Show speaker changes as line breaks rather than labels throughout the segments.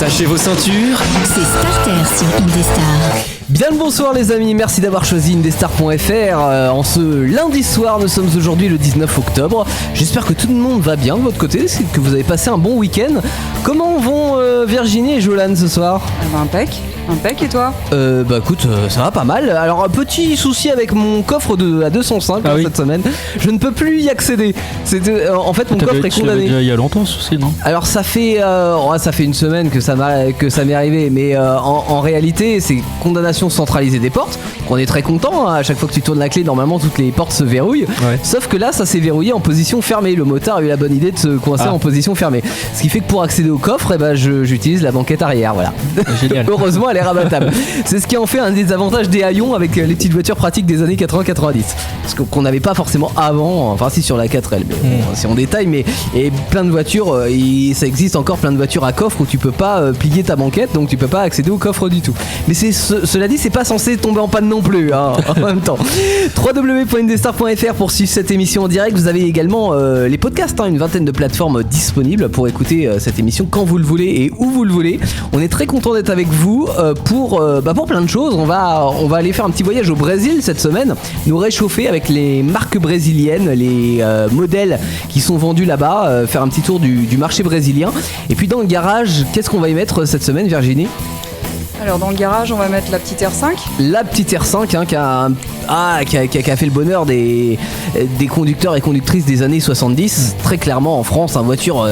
Attachez vos ceintures.
C'est Starter sur Indestar.
Bien le bonsoir les amis, merci d'avoir choisi Indestar.fr. En ce lundi soir, nous sommes aujourd'hui le 19 octobre. J'espère que tout le monde va bien de votre côté, que vous avez passé un bon week-end. Comment vont Virginie et Jolan ce soir ?
Impec et toi ?
Bah écoute, ça va pas mal. Alors un petit souci avec mon coffre à 205 cette semaine. Je ne peux plus y accéder. En fait mon coffre est condamné.
Il y a longtemps ce souci, non ?
Alors ça fait une semaine que ça m'est arrivé, mais en réalité c'est condamnation centralisée des portes. On est très content, hein. À chaque fois que tu tournes la clé, normalement toutes les portes se verrouillent. Ouais. Sauf que là ça s'est verrouillé en position fermée. Le motard a eu la bonne idée de se coincer en position fermée. Ce qui fait que pour accéder au coffre, j'utilise la banquette arrière. Voilà.
Génial.
Heureusement elle est rabattable. C'est ce qui en fait un des avantages des haillons avec les petites voitures pratiques des années 80-90. Parce qu'on n'avait pas forcément avant, enfin si sur la 4L, mais si on détaille, mais et plein de voitures, ça existe encore plein de voitures à coffre où tu peux pas plier ta banquette, donc tu peux pas accéder au coffre du tout. Mais cela dit, c'est pas censé tomber en panne non plus, hein, en même temps. www.indestar.fr pour suivre cette émission en direct. Vous avez également les podcasts, une vingtaine de plateformes disponibles pour écouter cette émission quand vous le voulez et où vous le voulez. On est très content d'être avec vous pour plein de choses. On va aller faire un petit voyage au Brésil cette semaine, nous réchauffer avec les marques brésiliennes, les modèles qui sont vendus là-bas, faire un petit tour du marché brésilien. Et puis dans le garage, qu'est-ce qu'on va y mettre cette semaine, Virginie ?
Alors dans le garage, on va mettre la petite R5.
La petite R5 qui a fait le bonheur des conducteurs et conductrices des années 70. Très clairement en France, une voiture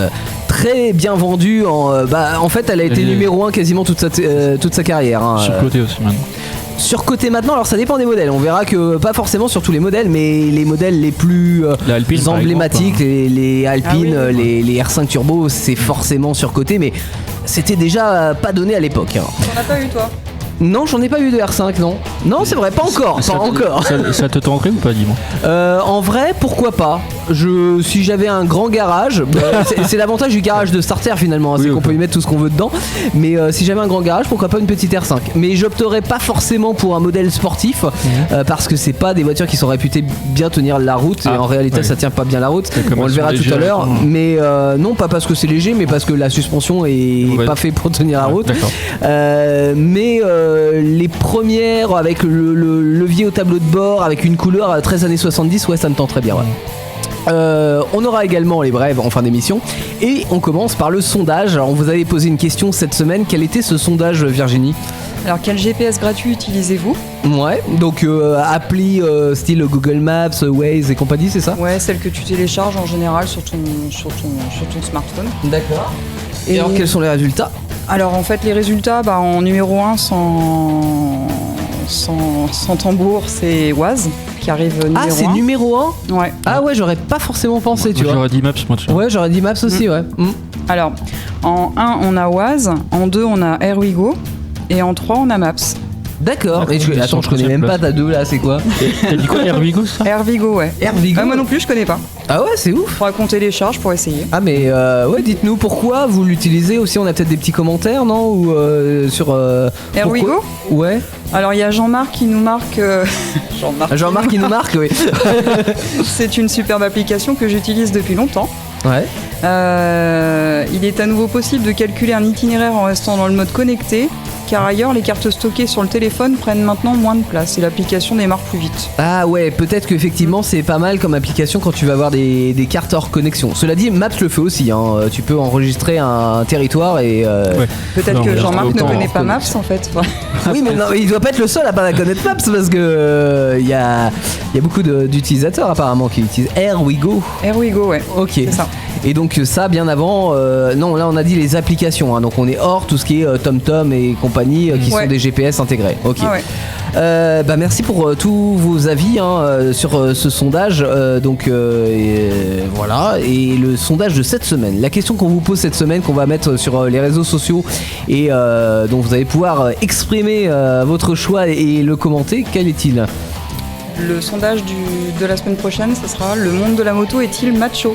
très bien vendue. En fait, elle a été numéro 1 quasiment toute sa carrière.
Surcotée aussi maintenant.
Surcoté maintenant, alors ça dépend des modèles. On verra que pas forcément sur tous les modèles, mais les modèles les plus emblématiques, les Alpine, les R5 Turbo, c'est forcément surcoté, mais c'était déjà pas donné à l'époque.
T'en as pas eu toi ?
Non, j'en ai pas eu de R5, non. Non, c'est vrai, pas encore.
Ça te tenterait ou pas, dis-moi ?
En vrai, pourquoi pas ? Si j'avais un grand garage, c'est l'avantage du garage de Starter finalement, c'est qu'on peut y mettre tout ce qu'on veut dedans. Mais si j'avais un grand garage, pourquoi pas une petite R5 ? Mais j'opterais pas forcément pour un modèle sportif, parce que c'est pas des voitures qui sont réputées bien tenir la route. Et en réalité, ça tient pas bien la route. On le verra tout à l'heure. Mais non, pas parce que c'est léger, mais parce que la suspension est pas fait pour tenir la route. Mais les premières avec le levier au tableau de bord, avec une couleur 13 années 70, ça me tente très bien. On aura également les brèves en fin d'émission et on commence par le sondage. Alors on vous avait posé une question cette semaine. Quel était ce sondage, Virginie ?
Alors quel GPS gratuit utilisez-vous ?
Ouais, donc appli style Google Maps, Waze et compagnie, c'est ça ?
Ouais, celle que tu télécharges en général sur ton smartphone.
D'accord. Et alors quels sont les résultats ?
Alors en fait les résultats, en numéro 1 sans tambour, c'est Waze qui arrive numéro 1.
Ah, c'est numéro 1 ?
Ouais.
Ah ouais, j'aurais pas forcément pensé, tu vois.
J'aurais dit Maps, moi, tu vois.
Ouais, j'aurais dit Maps aussi, ouais.
Alors, en 1, on a Waze, en 2, on a Airwigo, et en 3, on a Maps.
D'accord. Et attends, je connais même pas ta 2 là, c'est quoi ?
T'as dit quoi, Airwigo, ça ?
Airwigo, ouais.
Airwigo.
Moi non plus, je connais pas.
Ah ouais, c'est ouf.
Faudra qu'on télécharge pour essayer.
Ah mais dites-nous pourquoi vous l'utilisez aussi. On a peut-être des petits commentaires, non ? Ou sur
Airwigo ?
Ouais.
Alors il y a Jean-Marc qui nous marque.
Jean-Marc qui nous marque, oui.
C'est une superbe application que j'utilise depuis longtemps.
Ouais.
Il est à nouveau possible de calculer un itinéraire en restant dans le mode connecté, car ailleurs les cartes stockées sur le téléphone prennent maintenant moins de place et l'application démarre plus vite.
Ah ouais, peut-être qu'effectivement c'est pas mal comme application quand tu vas avoir des cartes hors connexion. Cela dit, Maps le fait aussi, tu peux enregistrer un territoire et...
Peut-être que Jean-Marc ne connaît pas Maps en fait.
Oui, mais non, il doit pas être le seul à pas connaître Maps parce que il y a beaucoup d'utilisateurs apparemment qui utilisent Airwigo.
Airwigo, ouais.
Ok.
C'est ça.
Et donc ça bien avant, non là on a dit les applications, donc on est hors tout ce qui est TomTom et compagnie qui sont des GPS intégrés. Ok.
Ah ouais.
Merci pour tous vos avis sur ce sondage. Voilà, et le sondage de cette semaine. La question qu'on vous pose cette semaine, qu'on va mettre sur les réseaux sociaux et dont vous allez pouvoir exprimer votre choix et le commenter, quel est-il ?
Le sondage de la semaine prochaine, ce sera: le monde de la moto est-il macho ?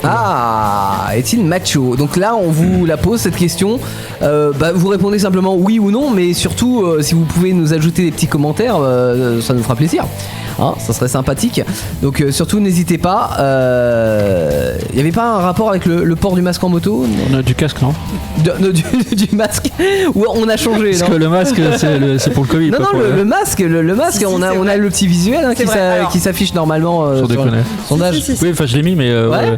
Ah, est-il macho ? Donc là, on vous la pose cette question. Vous répondez simplement oui ou non, mais surtout, si vous pouvez nous ajouter des petits commentaires, ça nous fera plaisir. Ça serait sympathique. Donc surtout, n'hésitez pas. Il y avait pas un rapport avec le port du masque en moto?
On a du casque, non?
Du masque? Ou on a changé?
Parce
non
que le masque, c'est pour le Covid.
Non, le masque,
Si,
on
c'est
a
vrai.
le petit visuel
C'est vrai, alors.
qui s'affiche normalement
Sans
sur
déconner.
le sondage.
Si.
Oui, enfin je l'ai mis, mais
Ouais.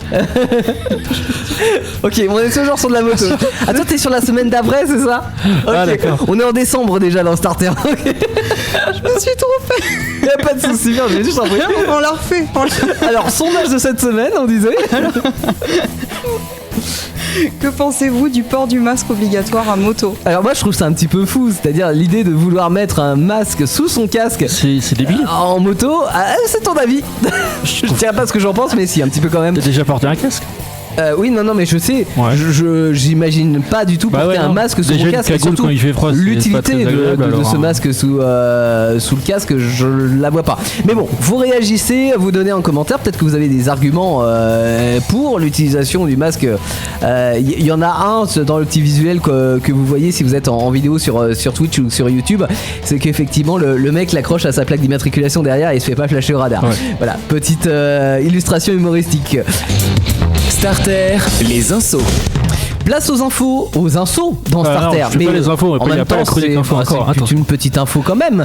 Ok, on est toujours sur de la moto. Ah, toi t'es sur la semaine d'après, c'est ça?
Ah,
Ok.
d'accord.
On est en décembre déjà dans Starter. Ok.
Je me suis trompée.
Y'a pas de soucis, bien, j'ai juste un truc.
On l'a refait.
Alors, sondage de cette semaine, on disait.
Que pensez-vous du port du masque obligatoire à moto?
Alors, moi je trouve ça un petit peu fou, c'est-à-dire l'idée de vouloir mettre un masque sous son casque
c'est débile.
en moto, c'est ton avis. Je dirais pas ce que j'en pense, mais si, un petit peu quand même.
T'as déjà porté un casque?
Oui, non, mais je sais.
Ouais.
J'imagine pas du tout
Bah
porter
ouais,
un
non.
masque sous
Déjà
mon
une
casque. Et
cagoule
surtout,
quand il fait froid, c'est pas
l'utilité
très
de
agréable, alors,
ce
hein.
masque sous le casque, je la vois pas. Mais bon, vous réagissez, vous donnez un commentaire. Peut-être que vous avez des arguments pour l'utilisation du masque. Il y en a un dans le petit visuel que vous voyez si vous êtes en vidéo sur Twitch ou sur YouTube. C'est qu'effectivement, le mec l'accroche à sa plaque d'immatriculation derrière et il se fait pas flasher au radar.
Ouais.
Voilà, petite illustration humoristique.
Starter, les insos.
Place aux infos dans
Ah,
Starter.
non, je fais pas les infos,
en
il y a
même
pas
temps,
la chronique
c'est
info encore,
c'est
attention.
une petite info quand même.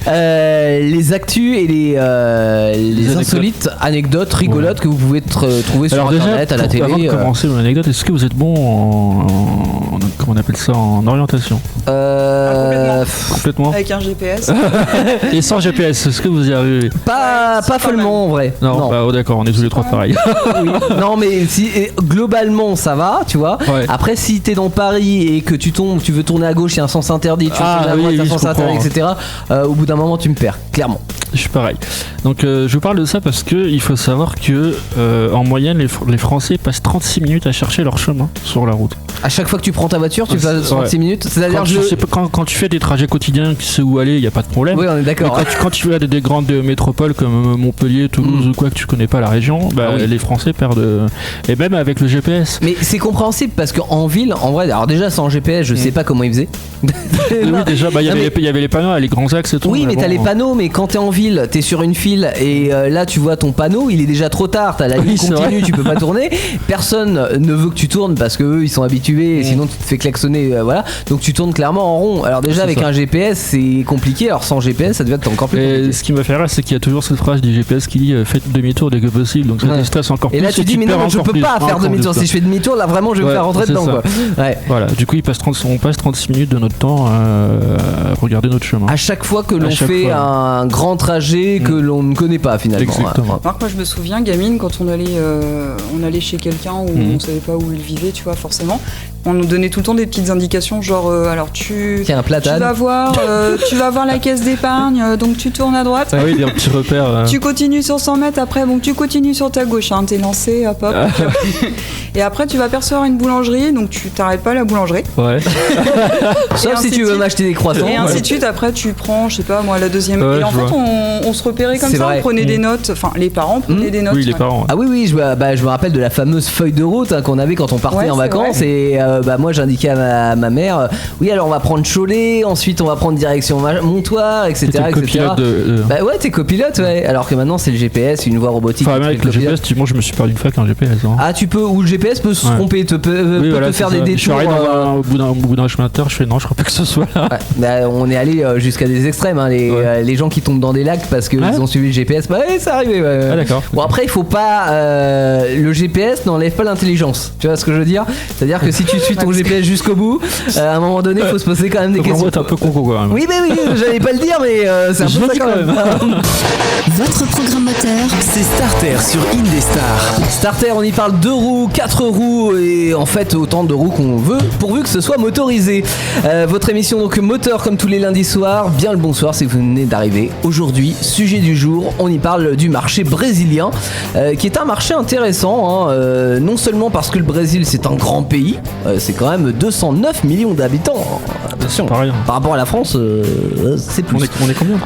Les actus et les
anecdotes.
insolites anecdotes rigolotes que vous pouvez trouver sur
Alors déjà,
internet, à la télé.
avant de commencer mon anecdote, est-ce que vous êtes bon comment on appelle ça, en orientation? Complètement.
Avec un GPS.
Et sans GPS, est-ce que vous y arrivez?
Pas follement en vrai.
Non, bah, oh, d'accord, on est tous les trois pareils.
Oui. Non, mais globalement ça va, tu vois.
Ouais.
Après, si t'es dans Paris et que tu veux tourner à gauche, il y a un sens interdit, tu veux
Ah,
tourner à
oui,
droite, il y a un
oui,
sens
je
interdit,
comprends.
etc. Au bout d'un moment, tu me perds, clairement.
Je suis pareil. Donc je vous parle de ça parce que il faut savoir que en moyenne les Français passent 36 minutes à chercher leur chemin sur la route.
À chaque fois que tu prends ta voiture, tu
Ouais.
passes 36 minutes. C'est-à-dire
Quand tu fais des trajets quotidiens, tu sais où aller, il n'y a pas de problème.
Oui, on est d'accord.
Mais quand tu vas à des grandes métropoles comme Montpellier, Toulouse ou quoi, que tu connais pas la région, bah,
oui.
les Français perdent. Et même avec le GPS.
Mais c'est compréhensible parce qu'en ville, en vrai, alors déjà sans GPS, je sais pas comment ils faisaient.
Oui, déjà, bah, il y avait les panneaux, les grands axes et tout.
Oui, mais
bon,
t'as les panneaux, mais quand t'es en ville, t'es sur une file et là tu vois ton panneau, il est déjà trop tard, t'as la ligne
c'est
continue,
vrai.
tu peux pas tourner. Personne ne veut que tu tournes parce que eux ils sont habitués, et sinon tu te fais klaxonner, voilà. Donc tu tournes clairement en rond. Alors déjà
C'est
avec
ça.
un GPS c'est compliqué, alors sans GPS ça devient encore plus
Et
compliqué.
ce qui me fait rire, c'est qu'il y a toujours cette phrase du GPS qui dit faites demi-tour dès que possible. Donc ça
Ouais.
te stresse encore plus.
Et là tu dis mais non, je peux pas faire demi-tour. Si je fais demi-tour, là vraiment je vais me
Ouais,
faire rentrer
c'est
dedans
ça.
quoi. Ouais.
Voilà, du coup on passe 36 minutes de notre temps à regarder notre chemin.
À chaque fois que l'on
chaque
fait
fois.
un grand trajet que l'on ne connaît pas finalement.
Exactement.
Ouais.
Marc, moi je me souviens, gamine, quand on allait chez quelqu'un où on savait pas où il vivait, tu vois, forcément, on nous donnait tout le temps des petites indications, genre alors tu
Tiens, un platane.
tu vas voir la caisse d'épargne, donc tu tournes à droite.
Ah oui, des petits repères.
Tu continues sur 100 mètres, après bon, tu continues sur ta gauche, hein, t'es lancé, hop hop. Et après tu vas apercevoir une boulangerie, donc tu t'arrêtes pas à la boulangerie.
Ouais.
Sauf
ainsi
si tu
de
veux
suite.
m'acheter des croissants.
Et ainsi
Ouais.
de suite, après tu prends, je sais pas moi, la deuxième.
Ouais,
et en
je
fait,
vois.
on se repérait comme
C'est
ça,
vrai.
on prenait des notes, enfin les parents prenaient des notes.
Oui, les
ouais.
parents.
Ah oui, je me rappelle de la fameuse feuille de route qu'on avait quand on partait
Ouais,
en
c'est
vacances. Et moi j'indiquais à ma mère, oui alors on va prendre Cholet, ensuite on va prendre direction Montoire, etc.
C'était le
etc.
copilote de.
Bah ouais, t'es copilote, ouais. Alors que maintenant c'est le GPS, une voie robotique.
Enfin,
qui
même
fait
avec le
copilote.
GPS, moi je me suis perdu une fois avec un GPS. Hein.
Ah tu peux, ou le GPS peut se
Ouais.
tromper, peut
Oui, voilà,
te faire
c'est
des
ça. Je suis
détours.
arrivé au bout d'un chemin de terre, je fais non, je crois pas que ce soit là.
Ouais, bah, on est allé jusqu'à des extrêmes, hein, les gens qui tombent dans des lacs parce qu'ils
Ouais.
ont suivi le GPS. Bah ouais, c'est arrivé. Ouais.
Ah d'accord.
Bon après il faut pas le GPS n'enlève pas l'intelligence, tu vois ce que je veux dire, c'est-à-dire que si tu suis ton GPS jusqu'au bout, à un moment donné il faut se poser quand même des
Donc, en
questions.
vrai, t'es un peu con quand même.
Oui mais oui, j'allais pas le dire mais c'est un
Je
peu
le
ça
dis
quand
quand
même.
Votre programme moteur,
C'est Starter sur Indestar.
Starter, on y parle 2 roues, 4 roues et en fait autant de roues qu'on veut pourvu que ce soit motorisé. Votre émission donc moteur comme tous les lundis soirs. Bien le bonsoir si vous venez d'arriver. Aujourd'hui, sujet du jour, on y parle du marché brésilien qui est un marché intéressant, hein, non seulement parce que le Brésil c'est un grand pays, c'est quand même 209 millions d'habitants. Attention,
Pas rien.
par rapport à la France, c'est plus.
On est combien?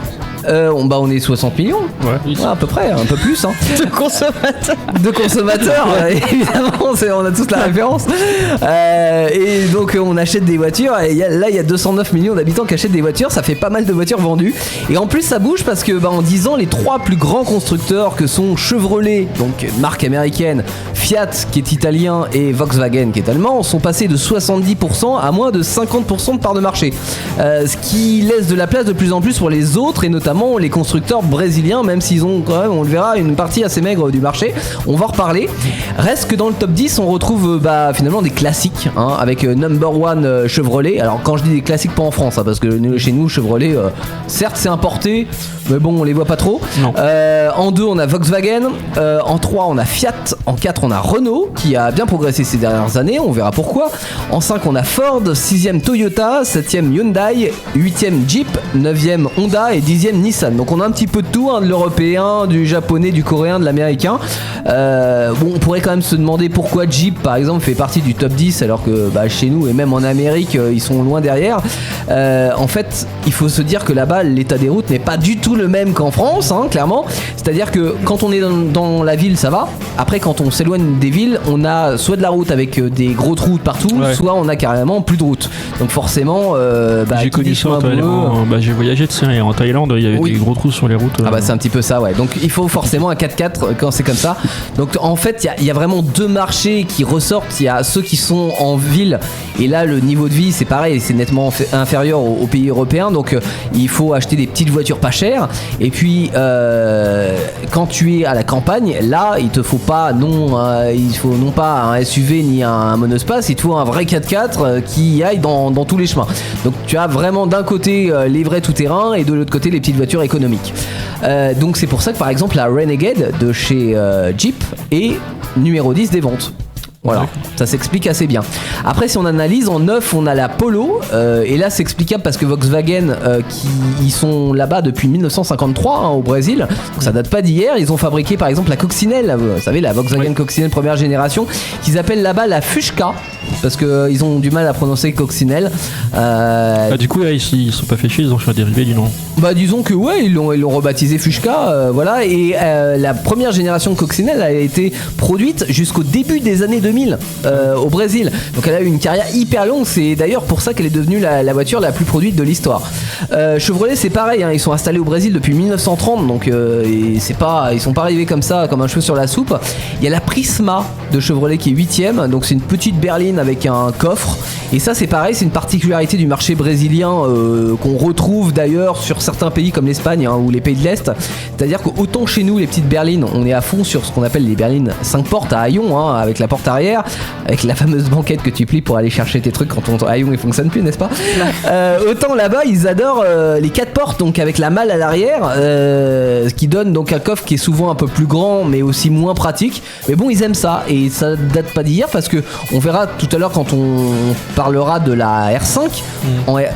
On est 60 millions.
Ouais.
À peu près, un peu plus. Hein.
De consommateurs.
De consommateurs, évidemment, on a tous la référence. Et donc on achète des voitures. Et il y a 209 millions d'habitants qui achètent des voitures. Ça fait pas mal de voitures vendues. Et en plus, ça bouge parce que en 10 ans, les 3 plus grands constructeurs que sont Chevrolet, donc marque américaine, Fiat qui est italien et Volkswagen qui est allemand, sont passés de 70% à moins de 50% de part de marché. Ce qui laisse de la place de plus en plus pour les autres et notamment les constructeurs brésiliens, même s'ils ont quand même, on le verra, une partie assez maigre du marché. On va en reparler. Reste que dans le top 10, on retrouve finalement des classiques, hein, avec number 1 Chevrolet. Alors quand je dis des classiques, pas en France, hein, parce que chez nous, Chevrolet, certes c'est importé, mais bon, on les voit pas trop. En 2, on a Volkswagen. En 3, on a Fiat. En 4, on a Renault, qui a bien progressé ces dernières années. On verra pourquoi. En 5, on a Ford. 6e Toyota. 7e Hyundai. 8e Jeep. 9e Honda. Et 10e Nissan. Donc on a un petit peu de tout, hein, de l'européen, du japonais, du coréen, de l'américain. On pourrait quand même se demander pourquoi Jeep, par exemple, fait partie du top 10, alors que chez nous et même en Amérique, ils sont loin derrière. En fait, il faut se dire que là-bas, l'état des routes n'est pas du tout le même qu'en France, hein, clairement. C'est-à-dire que quand on est dans la ville, ça va. Après, quand on s'éloigne des villes, on a soit de la route avec des gros trous partout, soit on a carrément plus de route. Donc forcément,
j'ai connu ça j'ai voyagé en Thaïlande, il y avait des gros trous sur les routes.
C'est un petit peu ça, ouais. Donc il faut forcément un 4x4 quand c'est comme ça. Donc en fait, il y a vraiment 2 marchés qui ressortent. Il y a ceux qui sont en ville, et là le niveau de vie c'est pareil, c'est nettement inférieur aux pays européens. Donc il faut acheter des petites voitures pas chères. Et puis quand tu es à la campagne, là il te faut pas non pas un SUV ni un monospace, il te faut un vrai 4x4 qui aille dans tous les chemins. Donc tu as vraiment d'un côté les vrais tout-terrain et de l'autre côté les petites voitures économiques. Donc c'est pour ça que par exemple la Renegade de chez Jeep est numéro 10 des ventes. Voilà, ça s'explique assez bien. Après, si on analyse, en 9, on a la Polo. Et là, c'est explicable parce que Volkswagen, ils sont là-bas depuis 1953, hein, au Brésil. Donc ça date pas d'hier. Ils ont fabriqué par exemple la coccinelle. Vous savez, la Volkswagen Coccinelle première génération, qu'ils appellent là-bas la Fuchsia. Parce qu'ils ont du mal à prononcer coccinelle.
Du coup, ils sont pas fait chier, ils ont fait un dérivé du nom.
Disons que ils l'ont rebaptisé Fuchsia. Voilà. Et la première génération de coccinelle a été produite jusqu'au début des années 2000 au Brésil. Donc elle a eu une carrière hyper longue. C'est d'ailleurs pour ça qu'elle est devenue la voiture la plus produite de l'histoire. Chevrolet, c'est pareil, hein, ils sont installés au Brésil depuis 1930. Donc ils sont pas arrivés comme ça, comme un cheveu sur la soupe. Il y a la Prisma de Chevrolet qui est 8ème. Donc c'est une petite berline avec un coffre. Et ça, c'est pareil, c'est une particularité du marché brésilien qu'on retrouve d'ailleurs sur certains pays comme l'Espagne, hein, ou les pays de l'Est. C'est-à-dire qu'autant chez nous, les petites berlines, on est à fond sur ce qu'on appelle les berlines 5 portes à haillons, hein, avec la porte arrière, avec la fameuse banquette que tu plies pour aller chercher tes trucs quand ton haillon ne fonctionne plus, n'est-ce pas? Autant là-bas, ils adorent les 4 portes, donc avec la malle à l'arrière, ce qui donne donc un coffre qui est souvent un peu plus grand, mais aussi moins pratique. Mais bon, ils aiment ça, et ça date pas d'hier, parce que on verra tout à l'heure quand on parlera de la R5.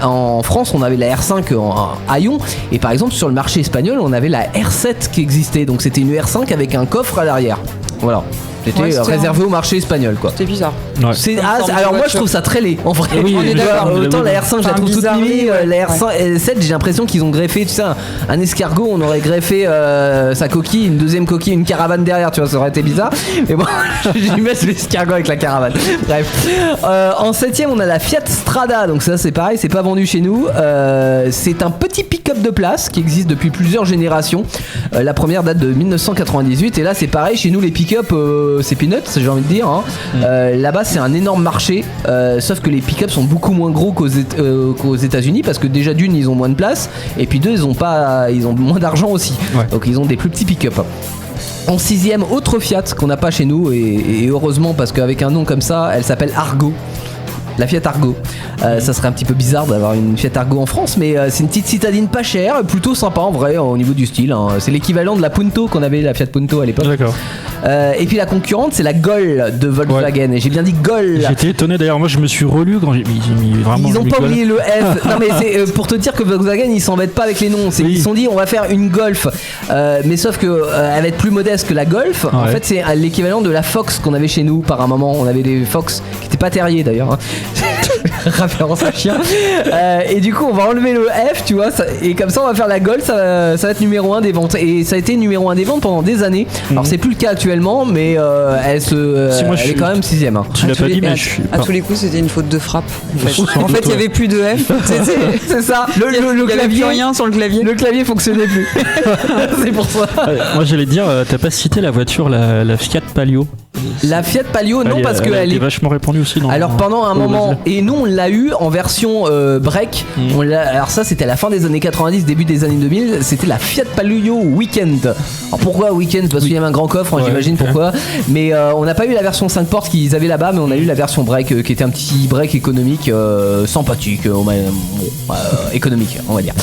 En France, on avait la R5 en haillon, et par exemple sur le marché espagnol, on avait la R7 qui existait. Donc c'était une R5 avec un coffre à l'arrière. Voilà. C'était réservé au marché espagnol, quoi.
C'était bizarre.
Ouais. Alors moi je trouve ça très laid en vrai.
Oui, on est d'accord.
Autant la R5 je la trouve toute mimi, la R7 j'ai l'impression qu'ils ont greffé, tu sais, un escargot, on aurait greffé sa coquille, une deuxième coquille, une caravane derrière, tu vois, ça aurait été bizarre. Mais bon, j'y mets l'escargot avec la caravane. Bref. En 7ème on a la Fiat Strada, donc ça c'est pareil, c'est pas vendu chez nous. C'est un petit pick-up de place qui existe depuis plusieurs générations. La première date de 1998 et là c'est pareil, chez nous les pick-up c'est peanuts, j'ai envie de dire, hein. Là-bas c'est un énorme marché, sauf que les pick-up sont beaucoup moins gros qu'aux États-Unis parce que déjà d'une ils ont moins de place et puis deux ils ont moins d'argent aussi, donc ils ont des plus petits pick-up. En 6ème, autre Fiat qu'on n'a pas chez nous et heureusement parce qu'avec un nom comme ça, elle s'appelle Argo. La Fiat Argo. Ça serait un petit peu bizarre d'avoir une Fiat Argo en France, mais c'est une petite citadine pas chère, plutôt sympa en vrai au niveau du style, hein. C'est l'équivalent de la Punto qu'on avait, la Fiat Punto à l'époque.
D'accord.
Et puis la concurrente c'est la Gol de Volkswagen, et j'ai bien dit Gol.
J'étais étonné d'ailleurs, moi je me suis relu quand j'ai mis vraiment.
Ils ont pas oublié le F. Non mais c'est pour te dire que Volkswagen ils s'embêtent pas avec les noms. Ils se sont dit on va faire une Golf, mais sauf que elle va être plus modeste que la Golf. En fait c'est l'équivalent de la Fox qu'on avait chez nous par un moment. On avait des Fox qui étaient pas terriers d'ailleurs, hein. référence à chien. Et du coup, on va enlever le F, tu vois, et comme ça, on va faire la Gold, ça va être numéro 1 des ventes. Et ça a été numéro 1 des ventes pendant des années. Alors, c'est plus le cas actuellement, mais elle est quand même 6ème.
Tu l'as pas dit, mais je suis.
À tous les coups, c'était une faute de frappe. En fait, il n'y avait plus de F.
C'est ça.
Il n'y avait plus rien sur le clavier.
Le clavier fonctionnait plus. C'est pour ça.
Moi, j'allais dire, t'as pas cité la voiture, la Fiat Palio.
La Fiat Palio, non, parce qu'elle est
vachement répandue aussi.
Alors pendant un moment, et nous on l'a eu en version break. Alors ça c'était à la fin des années 90, début des années 2000. C'était la Fiat Palio Weekend. Alors pourquoi Weekend? Parce qu'il y avait un grand coffre, j'imagine pourquoi. Mais on n'a pas eu la version 5 portes qu'ils avaient là-bas, mais on a eu la version break qui était un petit break économique sympathique, économique on va dire.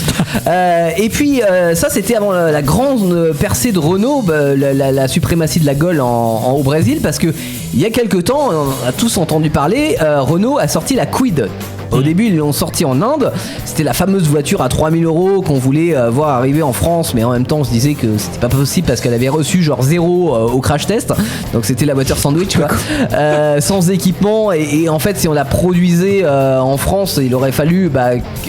Et puis ça c'était avant la grande percée de Renault, la suprématie de la Gol au Brésil, parce que il y a quelques temps, on a tous entendu parler, Renault a sorti la Kwid. Au début, ils l'ont sorti en Inde. C'était la fameuse voiture à 3000 € qu'on voulait voir arriver en France, mais en même temps, on se disait que c'était pas possible parce qu'elle avait reçu genre 0 au crash test. Donc c'était la voiture sandwich, quoi. Sans équipement. Et en fait, si on la produisait en France, il aurait fallu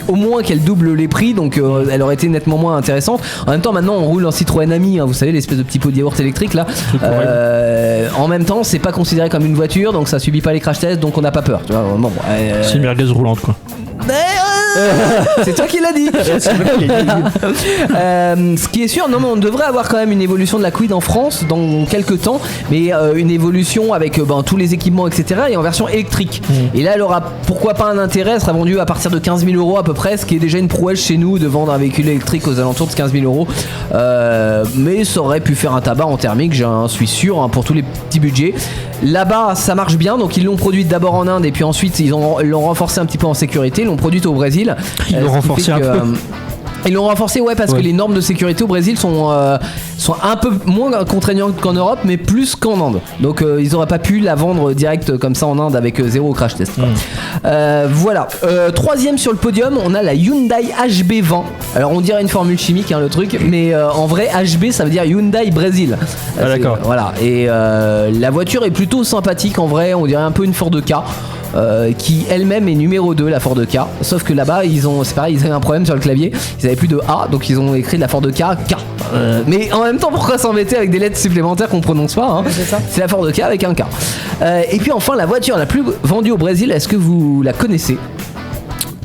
au moins qu'elle double les prix. Donc elle aurait été nettement moins intéressante. En même temps, maintenant, on roule en Citroën Ami, hein, vous savez, l'espèce de petit pot de yaourt électrique là. En même temps, c'est pas considéré comme une voiture, donc ça subit pas les crash tests, donc on n'a pas peur. Tu vois, bon,
c'est une merguez roulante, quoi.
C'est toi qui l'as dit. Ce qui est sûr, non, mais on devrait avoir quand même une évolution de la Kwid en France dans quelques temps, mais une évolution avec tous les équipements, etc. et en version électrique. Et là, elle aura pourquoi pas un intérêt. Elle sera vendue à partir de 15 000 € à peu près, ce qui est déjà une prouesse chez nous de vendre un véhicule électrique aux alentours de 15 000 €. Mais ça aurait pu faire un tabac en thermique, j'en suis sûr, hein, pour tous les petits budgets. Là-bas, ça marche bien, donc ils l'ont produite d'abord en Inde et puis ensuite ils l'ont renforcé un petit peu en sécurité. Ils l'ont produite au Brésil.
Ils l'ont renforcé un peu.
Ils l'ont renforcé, parce que les normes de sécurité au Brésil sont un peu moins contraignantes qu'en Europe, mais plus qu'en Inde. Donc ils n'auraient pas pu la vendre direct comme ça en Inde avec 0 crash test. Voilà. Troisième sur le podium, on a la Hyundai HB20. Alors on dirait une formule chimique, hein, le truc, mais en vrai HB ça veut dire Hyundai Brésil.
D'accord.
Voilà. Et la voiture est plutôt sympathique en vrai, on dirait un peu une Ford Ka. Qui elle-même est numéro 2, la Ford Ka. Sauf que là-bas, c'est pareil, ils avaient un problème sur le clavier. Ils avaient plus de A, donc ils ont écrit de la Ford Ka, K. Mais en même temps, pourquoi s'embêter avec des lettres supplémentaires qu'on prononce pas, hein. C'est la Ford Ka avec un K. Et puis enfin, la voiture la plus vendue au Brésil, est-ce que vous la connaissez?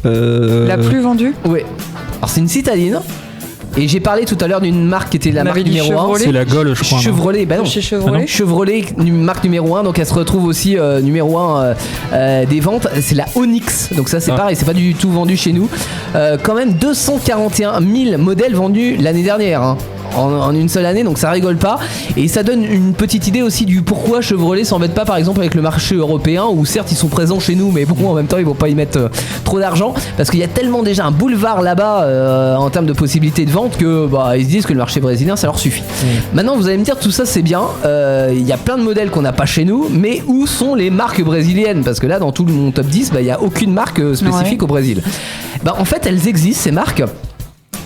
La plus vendue?
Oui. Alors c'est une citadine. Et j'ai parlé tout à l'heure d'une marque qui était la marque numéro 1.
C'est la Gol, je crois.
Chevrolet, non.
Chez Chevrolet.
Chevrolet, marque numéro 1, donc elle se retrouve aussi numéro 1 des ventes. C'est la Onyx, donc ça c'est pareil, c'est pas du tout vendu chez nous. Quand même 241 000 modèles vendus l'année dernière, hein. En une seule année, donc ça rigole pas. Et ça donne une petite idée aussi du pourquoi Chevrolet s'embête pas par exemple avec le marché européen, où certes ils sont présents chez nous, mais bon, en même temps ils vont pas y mettre trop d'argent, parce qu'il y a tellement déjà un boulevard là-bas en termes de possibilités de vente que ils se disent que le marché brésilien ça leur suffit. Maintenant vous allez me dire tout ça c'est bien, il y a plein de modèles qu'on n'a pas chez nous, mais où sont les marques brésiliennes? Parce que là dans tout mon top 10 il n'y a aucune marque spécifique au Brésil. En fait elles existent ces marques,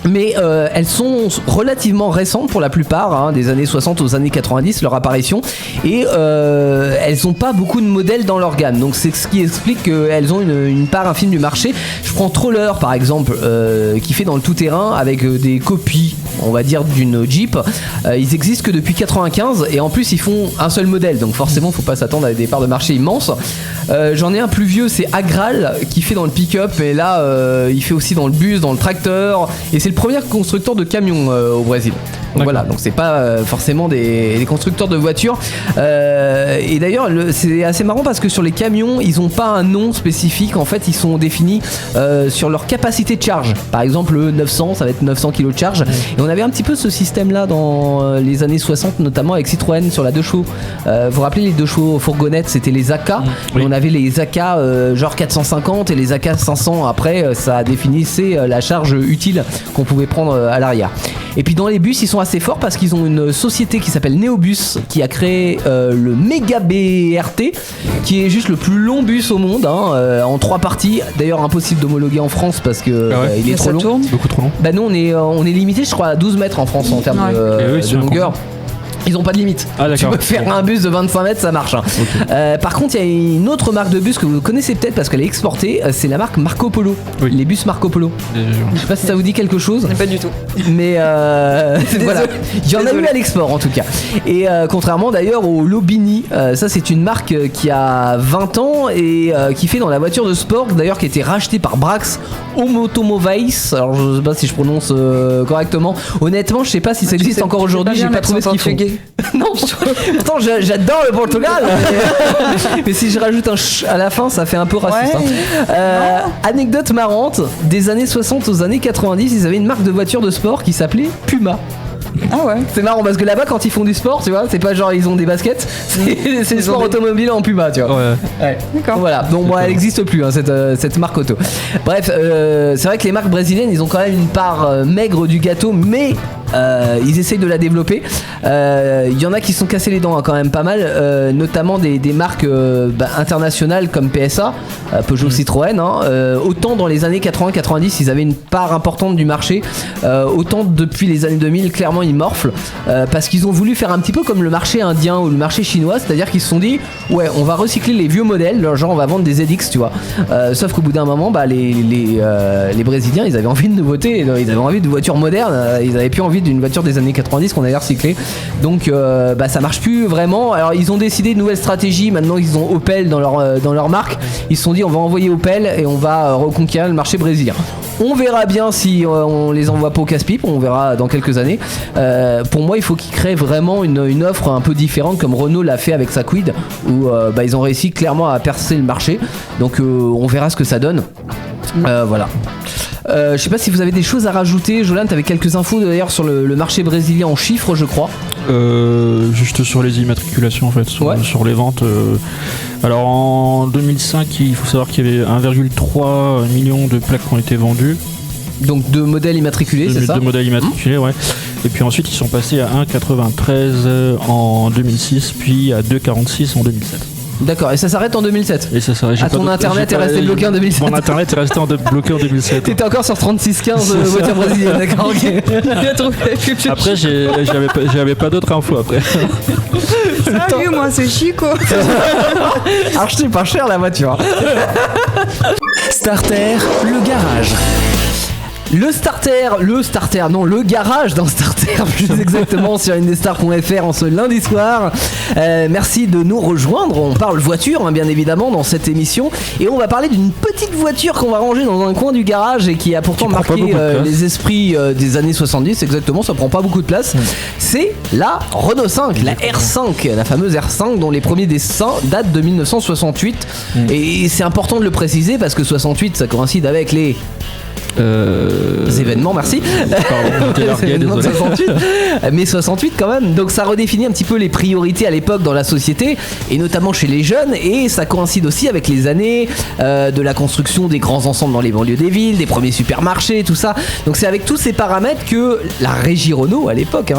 mais elles sont relativement récentes pour la plupart, hein, des années 60 aux années 90 leur apparition, et elles n'ont pas beaucoup de modèles dans leur gamme, donc c'est ce qui explique qu'elles ont une part infime du marché. Je prends Troller par exemple, qui fait dans le tout-terrain avec des copies on va dire d'une Jeep. Ils existent que depuis 95 et en plus ils font un seul modèle, donc forcément faut pas s'attendre à des parts de marché immenses. J'en ai un plus vieux, c'est Agral qui fait dans le pick-up, et là il fait aussi dans le bus, dans le tracteur, et c'est le premier constructeur de camions au Brésil. Donc voilà, donc c'est pas forcément des constructeurs de voitures. Et d'ailleurs c'est assez marrant parce que sur les camions ils ont pas un nom spécifique, en fait ils sont définis sur leur capacité de charge. Par exemple le 900 ça va être 900 kg de charge, et on avait un petit peu ce système là dans les années 60 notamment avec Citroën sur la 2 chevaux. Vous vous rappelez les 2 chevaux fourgonnettes, c'était les AK. Et on avait les AK genre 450 et les AK 500 après, ça définissait la charge utile qu'on pouvait prendre à l'arrière. Et puis dans les bus ils sont assez forts parce qu'ils ont une société qui s'appelle Neobus qui a créé le Mega BRT, qui est juste le plus long bus au monde, hein, en 3 parties. D'ailleurs impossible d'homologuer en France parce que il est trop long.
Beaucoup trop long.
Nous on est limité je crois à 12 mètres en France en termes de longueur. Ils ont pas de limite.
Ah,
Tu
d'accord.
peux faire un bus de 25 mètres, ça marche. Hein. Par contre, il y a une autre marque de bus que vous connaissez peut-être parce qu'elle est exportée, c'est la marque Marco Polo.
Oui.
Les bus Marco Polo. Je sais pas si ça vous dit quelque chose.
Pas du tout.
Mais voilà, il y en a eu à l'export en tout cas. Et contrairement d'ailleurs au Lobini, ça c'est une marque qui a 20 ans et qui fait dans la voiture de sport, d'ailleurs qui a été rachetée par Brax Automobiles. Alors je sais pas si je prononce correctement. Honnêtement, je sais pas si ça existe encore aujourd'hui. J'ai pas trouvé ce qu'ils font. Non, pourtant j'adore le Portugal. Mais si je rajoute un ch à la fin, ça fait un peu raciste.
Ouais.
Anecdote marrante, des années 60 aux années 90, ils avaient une marque de voiture de sport qui s'appelait Puma.
Ah ouais.
C'est marrant parce que là-bas, quand ils font du sport, tu vois, c'est pas genre ils ont des baskets, c'est le sport automobile en Puma, tu vois.
Ouais.
D'accord. Voilà, donc bon, elle n'existe plus, hein, cette marque auto. Bref, c'est vrai que les marques brésiliennes, ils ont quand même une part maigre du gâteau, mais ils essayent de la développer. Il y en a qui se sont cassés les dents, hein, quand même pas mal, notamment des marques internationales comme PSA, Peugeot, Citroën. Hein, autant dans les années 80-90, ils avaient une part importante du marché, autant depuis les années 2000, clairement ils morflent parce qu'ils ont voulu faire un petit peu comme le marché indien ou le marché chinois, c'est-à-dire qu'ils se sont dit ouais, on va recycler les vieux modèles, genre on va vendre des ZX, tu vois. Sauf qu'au bout d'un moment, les Brésiliens, ils avaient envie de nouveautés, ils avaient envie de voitures modernes, ils avaient plus envie d'une voiture des années 90 qu'on avait recyclée. Donc ça marche plus vraiment. Alors ils ont décidé une nouvelle stratégie. Maintenant ils ont Opel dans leur marque. Ils se sont dit on va envoyer Opel et on va reconquérir le marché brésilien. On verra bien si on les envoie pas au casse-pipe, on verra dans quelques années. Pour moi, il faut qu'ils créent vraiment une offre un peu différente comme Renault l'a fait avec sa Kwid, où ils ont réussi clairement à percer le marché. Donc on verra ce que ça donne. Voilà. Je sais pas si vous avez des choses à rajouter. Jolan, t'avais quelques infos d'ailleurs sur le marché brésilien en chiffres, je crois.
Juste sur les immatriculations en fait, sur les ventes. Alors en 2005, il faut savoir qu'il y avait 1,3 million de plaques qui ont été vendues.
Donc de modèles immatriculés, c'est ça ?
De modèles immatriculés, ouais. Et puis ensuite, ils sont passés à 1,93 en 2006, puis à 2,46 en 2007.
D'accord, et ça s'arrête en 2007.
Et ça s'arrête.
Ton internet est resté bloqué en 2007.
Mon internet est resté bloqué en 2007.
T'étais encore sur 3615 voiture brésilienne, d'accord, ok.
Après, j'avais pas d'autres infos après.
Salut, moi c'est Chico.
Acheté pas cher la voiture.
Starter, le garage.
Le garage dans Starter, plus exactement sur indestar.fr en ce lundi soir. Merci de nous rejoindre. On parle voiture, hein, bien évidemment, dans cette émission. Et on va parler d'une petite voiture qu'on va ranger dans un coin du garage et qui a pourtant marqué les esprits des années 70. Exactement, ça prend pas beaucoup de place. C'est la Renault 5, la R5, la fameuse R5 dont les premiers dessins datent de 1968. Et c'est important de le préciser parce que 68, ça coïncide avec les événements, merci.
Événements de
68, mais 68 quand même. Donc ça redéfinit un petit peu les priorités à l'époque dans la société et notamment chez les jeunes, et ça coïncide aussi avec les années de la construction des grands ensembles dans les banlieues des villes, des premiers supermarchés, tout ça. Donc c'est avec tous ces paramètres que la régie Renault à l'époque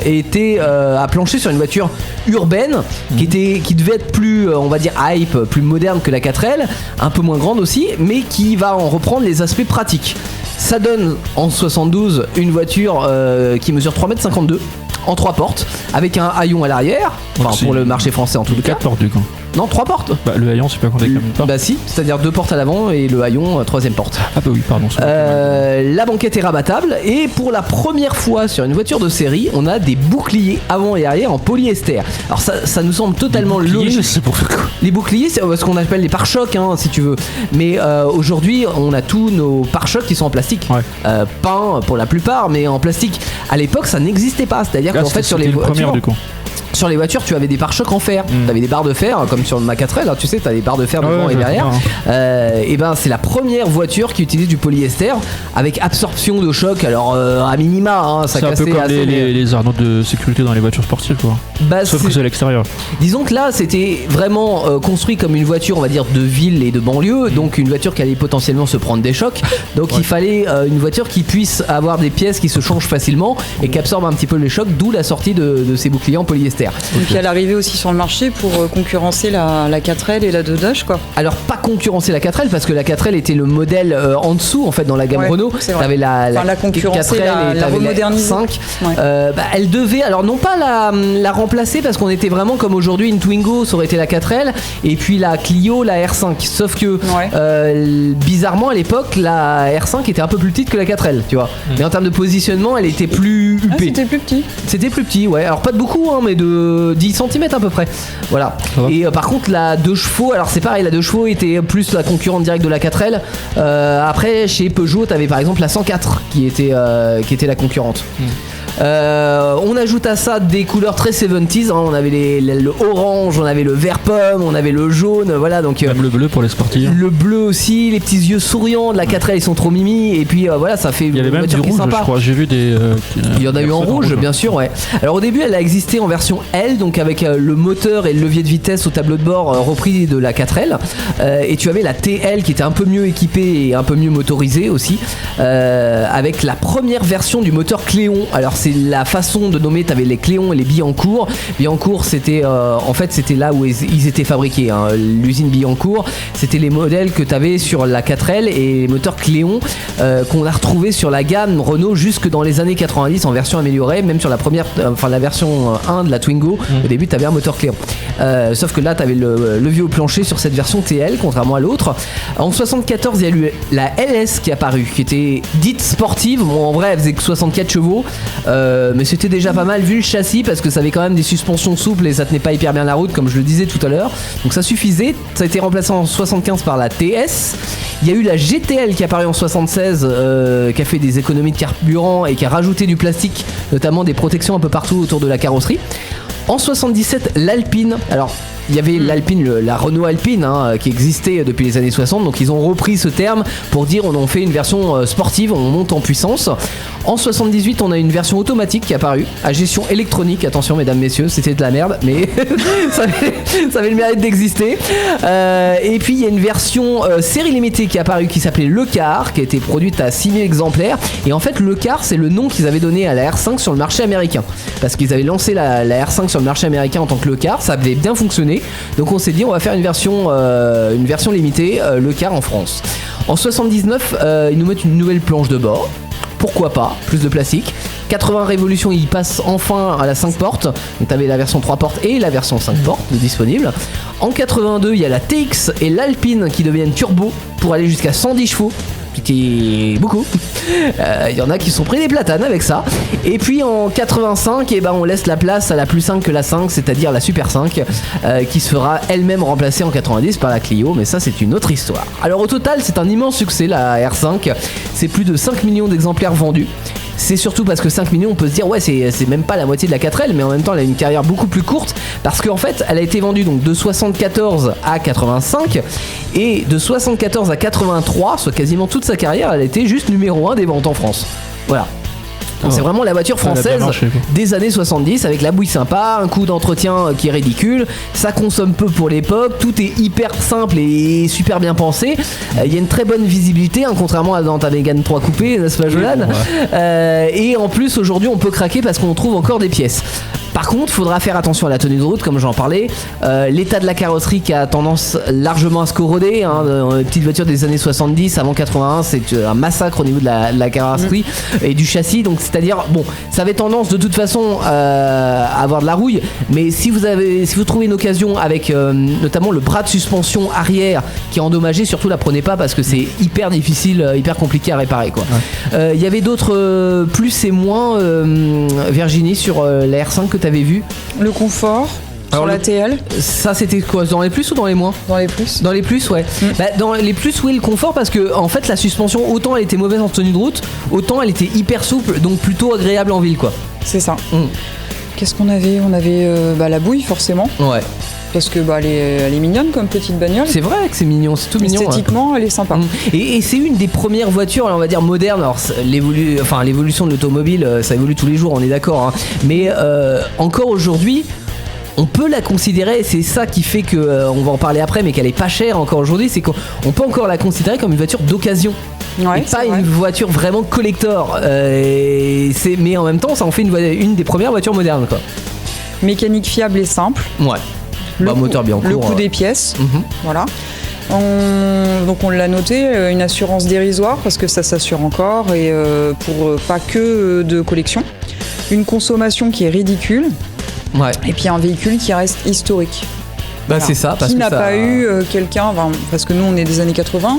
était à plancher sur une voiture urbaine qui devait être plus, on va dire, hype, plus moderne que la 4L, un peu moins grande aussi, mais qui va en reprendre les aspects pratiques. Ça donne en 72 une voiture qui mesure 3,52 m en 3 portes avec un haillon à l'arrière, enfin pour le marché français en tout cas.
4 portes du coup.
Non, 3 portes.
Bah le haillon c'est pas compté comme une porte.
Bah si, c'est-à-dire 2 portes à l'avant et le haillon 3ème porte.
Ah bah oui, pardon.
La banquette est rabattable et pour la première fois sur une voiture de série, on a des boucliers avant et arrière en polyester. Alors ça nous semble totalement logique.
C'est pour faire quoi ?
Les boucliers, c'est ce qu'on appelle les pare-chocs, hein, si tu veux. Mais aujourd'hui, on a tous nos pare-chocs qui sont en plastique.
Ouais.
Peints pour la plupart, mais en plastique. À l'époque, ça n'existait pas. C'est-à-dire qu'en fait, sur les voitures, sur les voitures, tu avais des pare-chocs en fer. T'avais des barres de fer, comme sur ma 4L, hein, tu sais, t'as des barres de fer devant et derrière. Et ben, c'est la première voiture qui utilise du polyester avec absorption de choc. Alors, à minima, hein, ça cassait assez. C'est un peu comme
les arnaud de sécurité dans les voitures sportives, quoi. Sauf que c'est à l'extérieur.
Disons que là, c'était vraiment construit comme une voiture, on va dire, de ville et de banlieue. Donc, une voiture qui allait potentiellement se prendre des chocs. Donc, il fallait une voiture qui puisse avoir des pièces qui se changent facilement et qui absorbe un petit peu les chocs, d'où la sortie de ces boucliers en polyester. faire.
Donc elle est arrivée aussi sur le marché pour concurrencer la 4L et la 2 quoi.
Alors pas concurrencer la 4L parce que la 4L était le modèle en dessous en fait dans la gamme Renault.
T'avais
la
concurrence
4L et
la remodernisée.
5. Elle devait alors non pas la remplacer parce qu'on était vraiment comme aujourd'hui une Twingo, ça aurait été la 4L et puis la Clio, la R5. Sauf que bizarrement à l'époque la R5 était un peu plus petite que la 4L, tu vois. Mais en termes de positionnement, elle était plus huppée.
C'était plus petit.
C'était plus petit, ouais. Alors pas de beaucoup, hein, mais de 10 cm à peu près. Voilà. Et par contre, la 2 chevaux, alors c'est pareil, la 2 chevaux était plus la concurrente directe de la 4L. Après, chez Peugeot, t'avais par exemple la 104 qui était la concurrente. On ajoute à ça des couleurs très 70s, hein. On avait le orange, on avait le vert pomme, on avait le jaune, voilà donc
même le bleu pour les sportifs.
Le bleu aussi, les petits yeux souriants de la 4L ils sont trop mimi et puis voilà ça fait.
Il y avait même du rouge, je crois. J'ai vu des.
Il y en a eu en rouge, bien sûr, ouais. Alors au début elle a existé en version L, donc avec le moteur et le levier de vitesse au tableau de bord repris de la 4L, et tu avais la TL qui était un peu mieux équipée et un peu mieux motorisée aussi, avec la première version du moteur Cléon. Alors c'est la façon de nommer, t'avais les Cléon et les Billancourt. Billancourt c'était en fait c'était là où ils étaient fabriqués, hein. L'usine Billancourt c'était les modèles que t'avais sur la 4L et les moteurs Cléon qu'on a retrouvé sur la gamme Renault jusque dans les années 90 en version améliorée, même sur la première, la version 1 de la Twingo. Au début t'avais un moteur Cléon, sauf que là t'avais le levier au plancher sur cette version TL contrairement à l'autre. En 74 il y a eu la LS qui est apparue, qui était dite sportive. Bon en vrai elle faisait que 64 chevaux, mais c'était déjà pas mal vu le châssis parce que ça avait quand même des suspensions souples et ça tenait pas hyper bien la route comme je le disais tout à l'heure, donc ça suffisait. Ça a été remplacé en 75 par la TS. Il y a eu la GTL qui est apparue en 76, qui a fait des économies de carburant et qui a rajouté du plastique, notamment des protections un peu partout autour de la carrosserie. En 77 l'Alpine, alors il y avait l'Alpine, la Renault Alpine, hein, qui existait depuis les années 60, donc ils ont repris ce terme pour dire on en fait une version sportive, on monte en puissance. En 78 on a une version automatique qui est apparue à gestion électronique, attention mesdames messieurs c'était de la merde mais ça avait le mérite d'exister, et puis il y a une version série limitée qui est apparue qui s'appelait Le Car, qui a été produite à 6000 exemplaires, et en fait Le Car c'est le nom qu'ils avaient donné à la R5 sur le marché américain parce qu'ils avaient lancé la R5 sur le marché américain en tant que Le Car, ça avait bien fonctionné. Donc on s'est dit on va faire une version limitée, Le Car en France. En 79 ils nous mettent une nouvelle planche de bord. Pourquoi pas, plus de plastique. 80 révolutions, il passe enfin à la 5 portes. Donc t'avais la version 3 portes et la version 5 portes de disponible. En 82 il y a la TX et l'Alpine qui deviennent turbo pour aller jusqu'à 110 chevaux, qui est beaucoup. Il y en a qui sont pris des platanes avec ça. Et puis en 85 on laisse la place à la plus 5 que la 5, c'est-à-dire la Super 5, qui se fera elle-même remplacée en 90 par la Clio, mais ça c'est une autre histoire. Alors au total c'est un immense succès la R5, c'est plus de 5 millions d'exemplaires vendus. C'est surtout parce que 5 millions on peut se dire ouais c'est même pas la moitié de la 4L, mais en même temps elle a une carrière beaucoup plus courte parce qu'en fait elle a été vendue donc de 74 à 85 et de 74 à 83, soit quasiment toute sa carrière, elle a été juste numéro 1 des ventes en France. Voilà. Donc c'est vraiment la voiture française des années 70 avec la bouille sympa, un coût d'entretien qui est ridicule, ça consomme peu pour l'époque, tout est hyper simple et super bien pensé. Il y a une très bonne visibilité, hein, contrairement à dans ta Mégane 3 coupé, n'est-ce pas Jolan? Et en plus aujourd'hui on peut craquer parce qu'on trouve encore des pièces. Par contre, il faudra faire attention à la tenue de route, comme j'en parlais. L'état de la carrosserie qui a tendance largement à se corroder. Hein, les petites voitures des années 70, avant 81, c'est un massacre au niveau de la carrosserie et du châssis. Donc, c'est-à-dire, bon, ça avait tendance de toute façon à avoir de la rouille. Mais si vous trouvez une occasion avec notamment le bras de suspension arrière qui est endommagé, surtout la prenez pas parce que c'est hyper difficile, hyper compliqué à réparer, quoi. Il y avait d'autres plus et moins, Virginie, sur la R5 que t'avais vu.
Le confort. Sur la TL.
Ça c'était quoi, dans les plus ou dans les moins?
Dans les plus.
Dans les plus, ouais. Dans les plus, oui, le confort, parce que en fait la suspension, autant elle était mauvaise en tenue de route, autant elle était hyper souple, donc plutôt agréable en ville, quoi.
C'est ça. Qu'est-ce qu'on avait? On avait la bouille forcément. Ouais. Parce que elle est mignonne comme petite bagnole.
C'est vrai que c'est mignon, c'est tout mignon.
Esthétiquement, elle est sympa.
Et c'est une des premières voitures, on va dire modernes. Alors l'évolution de l'automobile, ça évolue tous les jours, on est d'accord. Hein. Mais encore aujourd'hui, on peut la considérer, c'est ça qui fait que, on va en parler après, mais qu'elle est pas chère encore aujourd'hui, c'est qu'on peut encore la considérer comme une voiture d'occasion. Ouais, et pas une voiture vraiment collector. Mais en même temps, ça en fait une des premières voitures modernes, quoi.
Mécanique fiable et simple.
Ouais. Moteur bien court.
Le coût des pièces.
Mhm.
Voilà. Donc on l'a noté, une assurance dérisoire parce que ça s'assure encore et pour pas que de collection. Une consommation qui est ridicule.
Ouais.
Et puis un véhicule qui reste historique.
Bah
Voilà.
c'est ça. Parce
qui
que
n'a
ça...
pas eu quelqu'un, parce que nous on est des années 80,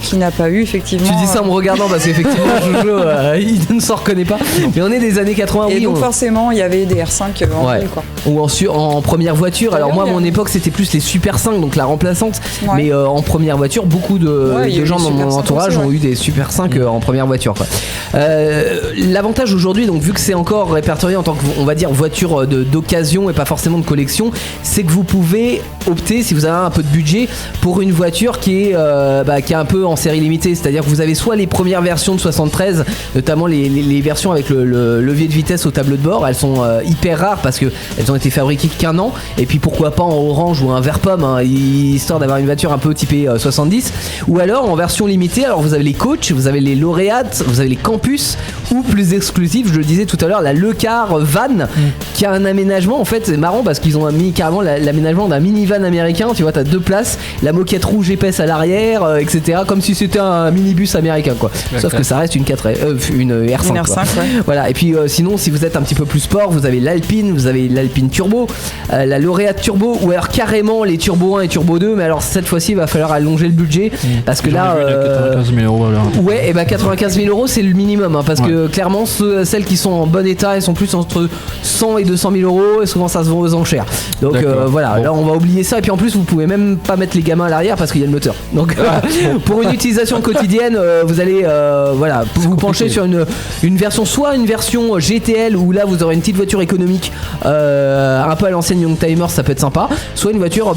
qui n'a pas eu effectivement.
Tu dis ça en me regardant parce qu'effectivement Jojo il ne s'en reconnaît pas. Mais on est des années 80.
Et
oui,
donc forcément il y avait des R5 en ville, quoi.
Ou en première voiture. Alors moi à mon époque c'était plus les Super 5, donc la remplaçante.
Ouais.
Mais en première voiture, beaucoup de gens dans mon entourage ont eu des Super 5 en première voiture, quoi. L'avantage aujourd'hui, donc vu que c'est encore répertorié en tant que, on va dire, voiture d'occasion et pas forcément de collection, c'est que vous pouvez opter, si vous avez un peu de budget, pour une voiture qui est un peu en série limitée. C'est-à-dire que vous avez soit les premières versions de 73, notamment les versions avec le levier de vitesse au tableau de bord. Elles sont hyper rares parce que elles ont été fabriquées qu'un an. Et puis pourquoi pas en orange ou un vert pomme, hein, histoire d'avoir une voiture un peu typée 70. Ou alors en version limitée, alors vous avez les coachs, vous avez les lauréates, vous avez les campus, ou plus exclusif, je le disais tout à l'heure, la Le Car Van, qui a un aménagement. En fait c'est marrant parce qu'ils ont mis carrément l'aménagement d'un minivan américain. Tu vois, t'as 2 places, la moquette rouge épaisse à l'arrière, etc. Comme si c'était un minibus américain, quoi. Sauf que ça reste une R5.
Une R5, ouais.
Voilà. Et puis sinon, si vous êtes un petit peu plus sport, vous avez l'Alpine, vous avez l'Alpine Turbo, la Lauréate Turbo, ou alors carrément les Turbo 1 et Turbo 2. Mais alors cette fois-ci, il va falloir allonger le budget parce que là,
95 000 €. Alors.
Ouais, et 95 000 € c'est le minimum, hein, parce que clairement celles qui sont en bon état, elles sont plus entre 100 et 200 000 € et souvent ça se vend aux enchères. Donc voilà, là on va oublier ça. Et puis en plus vous pouvez même pas mettre les gamins à l'arrière parce qu'il y a le moteur. Donc pour une utilisation quotidienne, vous allez vous pencher sur une version, soit une version GTL où là vous aurez une petite voiture économique un peu à l'ancienne Youngtimer, ça peut être sympa, soit une voiture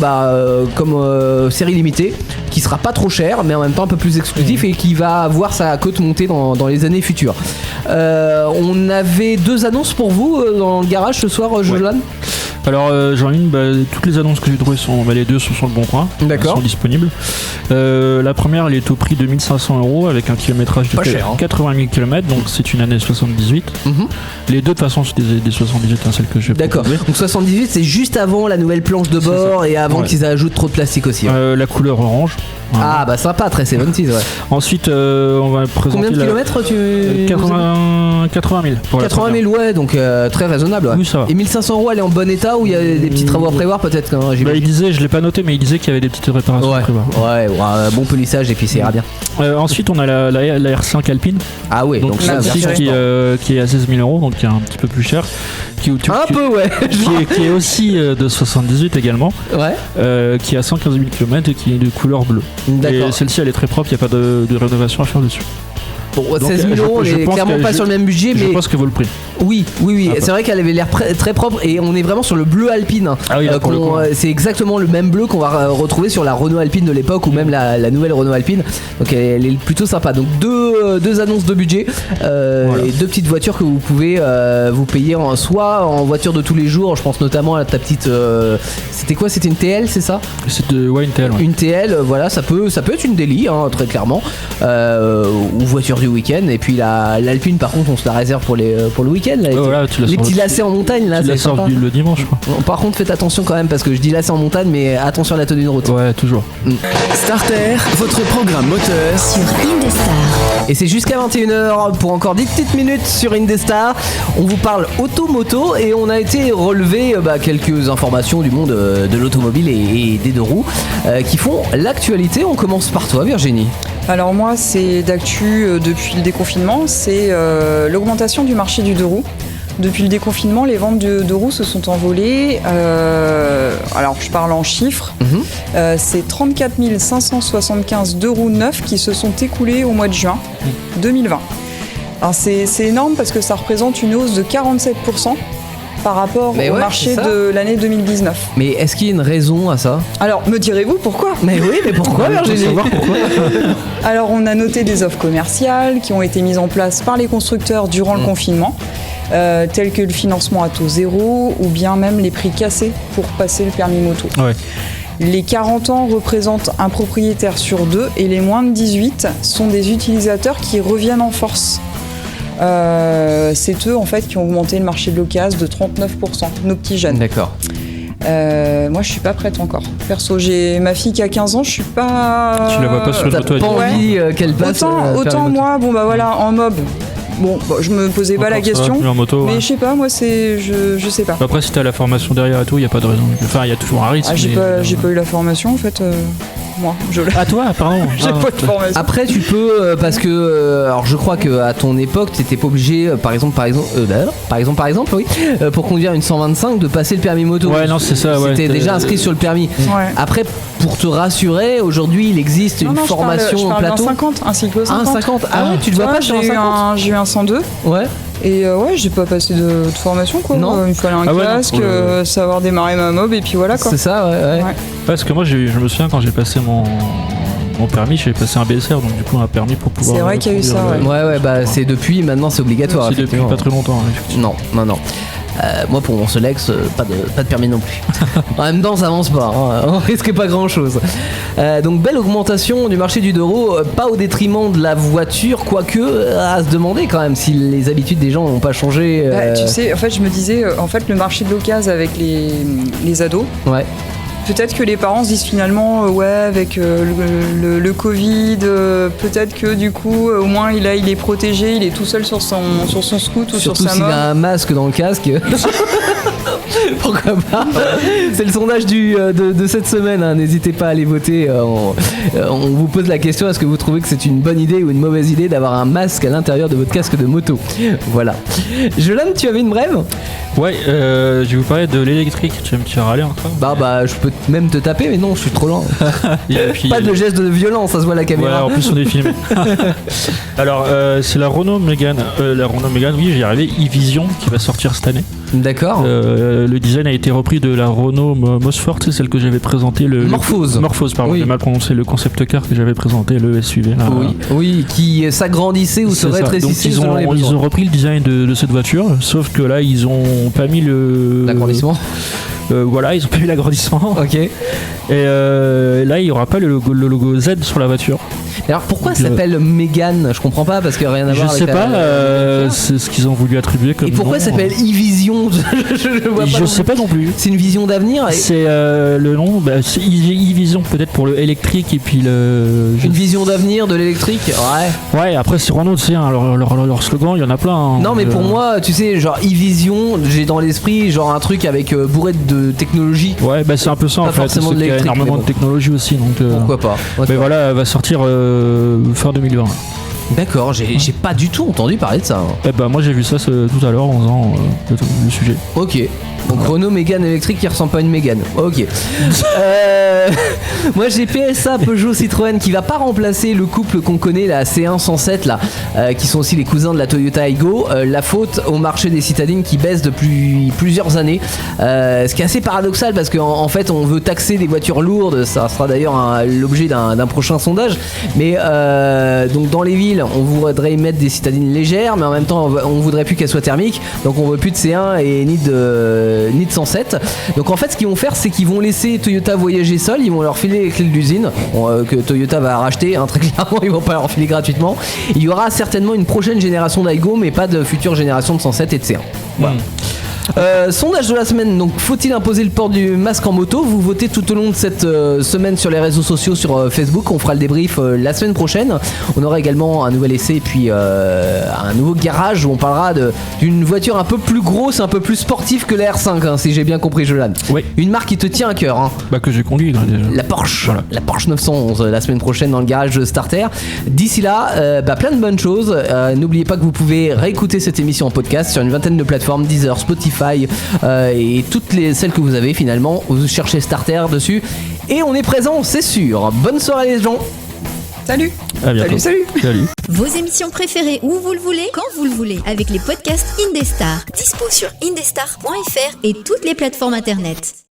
comme série limitée qui sera pas trop chère mais en même temps un peu plus exclusif et qui va voir sa cote monter dans les années futures. On avait 2 annonces pour vous dans le garage ce soir, Jolan.
Alors j'en ai une, toutes les annonces que j'ai trouvées les deux sont sur le bon coin.
D'accord.
Elles sont disponibles. La première, elle est au prix de 1 500 € avec un kilométrage de 80 000 km, donc c'est une année 78. Les deux de toute façon c'est des 78, celles que je vais
D'accord.
proposer.
Donc 78 c'est juste avant la nouvelle planche de bord et avant qu'ils ajoutent trop de plastique aussi.
La couleur orange.
Ah bah sympa, très 70s, ouais.
Ensuite on va présenter
combien de kilomètres tu
80 000 pour
80 000, ouais, donc très raisonnable, ouais.
Oui, ça va.
Et 1 500 € elle est en bon état ou il y a des petits travaux à prévoir peut-être, hein,
il disait, je l'ai pas noté mais il disait qu'il y avait des petites réparations à prévoir.
Ouais, bon polissage et puis ça ira bien.
Ensuite on a la R5 Alpine.
Ah oui, donc
ça aussi qui est à 16 000 €, donc qui est un petit peu plus cher, qui est aussi de 78 également, qui a 115 000 km et qui est de couleur bleue. Et celle-ci elle est très propre, il n'y a pas de rénovation à faire dessus.
Bon, 16 000 €, on est clairement pas sur le même budget, mais
je pense qu'elle vaut le prix.
Oui, c'est vrai qu'elle avait l'air très propre et on est vraiment sur le bleu Alpine.
Ah oui,
c'est exactement le même bleu qu'on va retrouver sur la Renault Alpine de l'époque ou même la nouvelle Renault Alpine. Donc elle est plutôt sympa. Donc deux annonces de budget et 2 petites voitures que vous pouvez vous payer soit en voiture de tous les jours. Je pense notamment à ta petite. C'était quoi? C'était une TL, c'est ça?
Une TL. Ouais.
Une TL, voilà, ça peut être une Daily, hein, très clairement, ou voiture du week-end. Et puis l'Alpine, par contre, on se la réserve pour le week-end. Là, les petits lacets en montagne, là,
c'est sympa. Le dimanche, quoi.
Bon, par contre, faites attention quand même parce que je dis lacets en montagne, mais attention à la tenue de route.
Ouais, toujours.
Starter, votre programme moteur
sur Indestar.
Et c'est jusqu'à 21h pour encore 10 petites minutes sur Indestar. On vous parle automoto et on a été relever quelques informations du monde de l'automobile et des 2 roues qui font l'actualité. On commence par toi, Virginie.
Alors moi, c'est d'actu depuis le déconfinement, c'est l'augmentation du marché du 2 roues. Depuis le déconfinement, les ventes de 2 roues se sont envolées. Alors je parle en chiffres. C'est 34 575 2 roues neufs qui se sont écoulés au mois de juin 2020. Alors c'est énorme parce que ça représente une hausse de 47% par rapport au marché de l'année 2019.
Mais est-ce qu'il y a une raison à ça?
Alors, me direz-vous pourquoi?
Mais oui, mais pourquoi, Virginie?
Alors, on a noté des offres commerciales qui ont été mises en place par les constructeurs durant le confinement, tels que le financement à taux zéro ou bien même les prix cassés pour passer le permis moto.
Ouais.
Les 40 ans représentent un propriétaire sur 2 et les moins de 18 sont des utilisateurs qui reviennent en force. C'est eux en fait qui ont augmenté le marché de l'occasion de 39%, nos petits jeunes.
D'accord.
Moi je suis pas prête encore. Perso, j'ai ma fille qui a 15 ans, je suis pas...
Tu la vois pas sur le toit.
T'as pas envie qu'elle passe
autant moi, en mob. Bon, je me posais pas la question,
en moto,
mais je sais pas, moi je sais pas.
Après, si t'as la formation derrière et tout, y a pas de raison. Enfin, y a toujours un risque.
J'ai pas eu la formation en fait. Moi,
toi, pardon.
J'ai pas de formation.
Après, tu peux parce que alors je crois que à ton époque, t'étais pas obligé, par exemple, oui, pour conduire une 125, de passer le permis moto.
Ouais, non, c'est ça.
C'était déjà inscrit sur le permis.
Ouais.
Après, pour te rassurer, aujourd'hui, il existe une formation
je parle
plateau.
un cycle 50.
Un 50. Ah ouais, tu le vois pas sur un 50.
J'ai eu un 102.
Ouais.
Et j'ai pas passé de formation quoi.
Non.
Il me fallait un casque, savoir démarrer ma mob et puis voilà quoi.
C'est ça, ouais.
Parce que moi, je me souviens quand j'ai passé mon permis, j'ai passé un BSR, donc du coup un permis pour pouvoir.
C'est vrai qu'il y a eu ça.
Ouais, bah c'est depuis, maintenant c'est obligatoire.
C'est depuis pas très longtemps.
Non. Moi pour mon Solex, pas de permis non plus. En même temps ça avance pas, hein, on risque pas grand chose. Donc belle augmentation du marché du 2 roues, pas au détriment de la voiture, quoique à se demander quand même si les habitudes des gens n'ont pas changé.
Tu sais, en fait je me disais, le marché de l'occasion avec les ados.
Ouais.
Peut-être que les parents se disent finalement, avec le Covid, peut-être que du coup, au moins il est protégé, il est tout seul sur son scoot ou sur sa moto.
Surtout s'il a un masque dans le casque. Pourquoi pas. C'est le sondage de cette semaine, hein. N'hésitez pas à aller voter. On vous pose la question, est-ce que vous trouvez que c'est une bonne idée ou une mauvaise idée d'avoir un masque à l'intérieur de votre casque de moto? Voilà. Jolan, tu avais une brève?
Ouais, je vais vous parler de l'électrique. Tu vas me tirer à râler encore?
Bah je peux même te taper, mais non, je suis trop lent. Puis, pas de geste de violence, ça se voit à la caméra.
Ouais, en plus on est filmé. Alors c'est la Renault Mégane. Oui, j'y arrivé. e-Vision qui va sortir cette année.
D'accord.
Le design a été repris de la Renault Mosfort, c'est celle que j'avais présentée.
Morphose.
Morphose, pardon, j'ai mal prononcé, le concept car que j'avais présenté, le SUV. Là.
Oui, qui s'agrandissait ou se rétrécissait.
Donc ils ont repris le design de cette voiture, sauf que là ils ont pas mis
l'agrandissement.
Voilà, ils ont pas mis l'agrandissement.
Ok.
Et là il n'y aura pas le logo Z sur la voiture.
Alors pourquoi ça s'appelle Mégane? Je comprends pas, parce qu'il n'y a rien à voir avec.
Je sais pas, c'est ce qu'ils ont voulu attribuer comme.
Et pourquoi ça s'appelle e-Vision?
Je sais pas non plus.
C'est une vision d'avenir.
C'est le nom, c'est e-Vision peut-être pour le électrique et puis le.
Une vision d'avenir de l'électrique. Ouais.
Ouais, après c'est Renault, tu sais, hein, leur slogan, il y en a plein. Hein,
non mais pour moi, tu sais, genre e-Vision, j'ai dans l'esprit genre un truc avec bourré de technologie.
Ouais, c'est un peu ça
pas
en fait.
Forcément
il y a énormément de technologie aussi, donc.
Pourquoi pas.
Mais voilà, elle va sortir fin 2020.
D'accord, j'ai pas du tout entendu parler de ça. Hein.
Moi j'ai vu ça tout à l'heure en faisant le sujet.
Ok. Donc Renault Mégane électrique qui ressemble pas à une Mégane. Ok. Moi j'ai PSA Peugeot Citroën qui va pas remplacer le couple qu'on connaît, la C1 107 là, qui sont aussi les cousins de la Toyota Aygo. La faute au marché des citadines qui baisse depuis plusieurs années. Ce qui est assez paradoxal parce qu'en fait on veut taxer des voitures lourdes. Ça sera d'ailleurs l'objet d'un prochain sondage. Mais donc dans les villes on voudrait mettre des citadines légères, mais en même temps on voudrait plus qu'elles soient thermiques. Donc on veut plus de C1 et ni de 107. Donc en fait ce qu'ils vont faire, c'est qu'ils vont laisser Toyota voyager seul. Ils vont leur filer les clés de l'usine que Toyota va racheter, hein, très clairement ils vont pas leur filer gratuitement. Il y aura certainement une prochaine génération d'Aygo, mais pas de future génération de 107 et de C1. Voilà. Sondage de la semaine, donc faut-il imposer le port du masque en moto? Vous votez tout au long de cette semaine sur les réseaux sociaux, sur Facebook. On fera le débrief la semaine prochaine. On aura également un nouvel essai et puis un nouveau garage où on parlera d'une voiture un peu plus grosse, un peu plus sportive que la R5, hein, si j'ai bien compris, Jolan.
Oui.
Une marque qui te tient à cœur, hein.
Que j'ai conduit déjà.
La Porsche, voilà. La Porsche 911 la semaine prochaine dans le garage de Starter. D'ici là, plein de bonnes choses. N'oubliez pas que vous pouvez réécouter cette émission en podcast sur une vingtaine de plateformes, Deezer, Spotify et toutes celles que vous avez finalement. Vous cherchez Starter dessus et on est présent, c'est sûr. Bonne soirée les gens.
Salut.
Salut.
Vos émissions préférées où vous le voulez, quand vous le voulez, avec les podcasts Indestar. Dispo sur indestar.fr et toutes les plateformes internet.